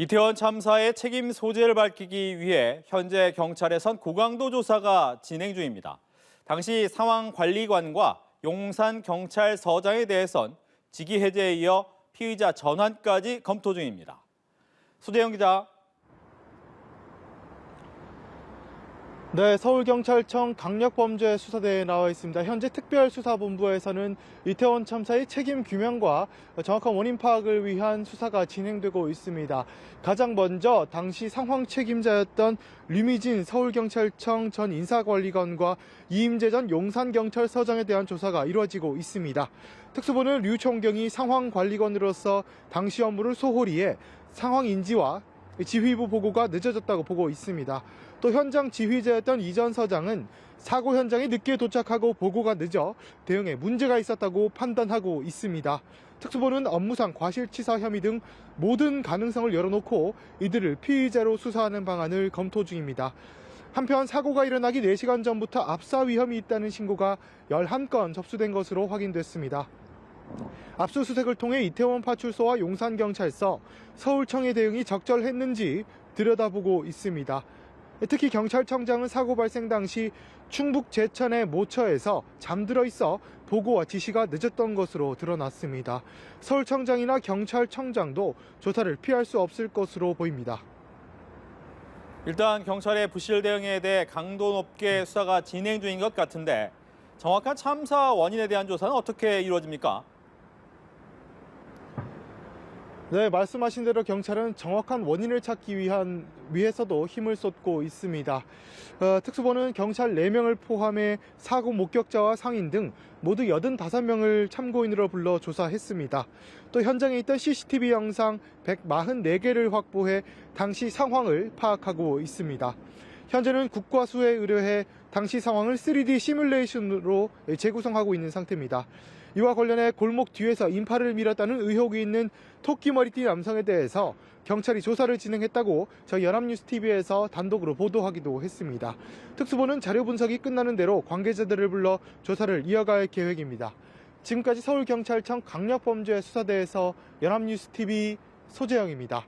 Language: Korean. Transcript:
이태원 참사의 책임 소재를 밝히기 위해 현재 경찰에선 고강도 조사가 진행 중입니다. 당시 상황관리관과 용산경찰서장에 대해선 직위 해제에 이어 피의자 전환까지 검토 중입니다. 수재영 기자. 네, 서울경찰청 강력범죄수사대에 나와 있습니다. 현재 특별수사본부에서는 이태원 참사의 책임 규명과 정확한 원인 파악을 위한 수사가 진행되고 있습니다. 가장 먼저 당시 상황 책임자였던 류미진 서울경찰청 전 인사관리관과 이임재 전 용산경찰서장에 대한 조사가 이루어지고 있습니다. 특수부는 류 총경이 상황관리관으로서 당시 업무를 소홀히 해 상황 인지와 지휘부 보고가 늦어졌다고 보고 있습니다. 또 현장 지휘자였던 이 전 서장은 사고 현장에 늦게 도착하고 보고가 늦어 대응에 문제가 있었다고 판단하고 있습니다. 특수부는 업무상 과실치사 혐의 등 모든 가능성을 열어놓고 이들을 피의자로 수사하는 방안을 검토 중입니다. 한편 사고가 일어나기 4시간 전부터 압사 위험이 있다는 신고가 11건 접수된 것으로 확인됐습니다. 압수수색을 통해 이태원 파출소와 용산경찰서, 서울청의 대응이 적절했는지 들여다보고 있습니다. 특히 경찰청장은 사고 발생 당시 충북 제천의 모처에서 잠들어 있어 보고와 지시가 늦었던 것으로 드러났습니다. 서울청장이나 경찰청장도 조사를 피할 수 없을 것으로 보입니다. 일단 경찰의 부실 대응에 대해 강도 높게 수사가 진행 중인 것 같은데 정확한 참사 원인에 대한 조사는 어떻게 이루어집니까? 네, 말씀하신 대로 경찰은 정확한 원인을 찾기 위해서도 힘을 쏟고 있습니다. 특수부는 경찰 4명을 포함해 사고 목격자와 상인 등 모두 85명을 참고인으로 불러 조사했습니다. 또 현장에 있던 CCTV 영상 144개를 확보해 당시 상황을 파악하고 있습니다. 현재는 국과수에 의뢰해 당시 상황을 3D 시뮬레이션으로 재구성하고 있는 상태입니다. 이와 관련해 골목 뒤에서 인파를 밀었다는 의혹이 있는 토끼 머리띠 남성에 대해서 경찰이 조사를 진행했다고 저희 연합뉴스TV에서 단독으로 보도하기도 했습니다. 특수부는 자료 분석이 끝나는 대로 관계자들을 불러 조사를 이어갈 계획입니다. 지금까지 서울경찰청 강력범죄수사대에서 연합뉴스TV 소재영입니다.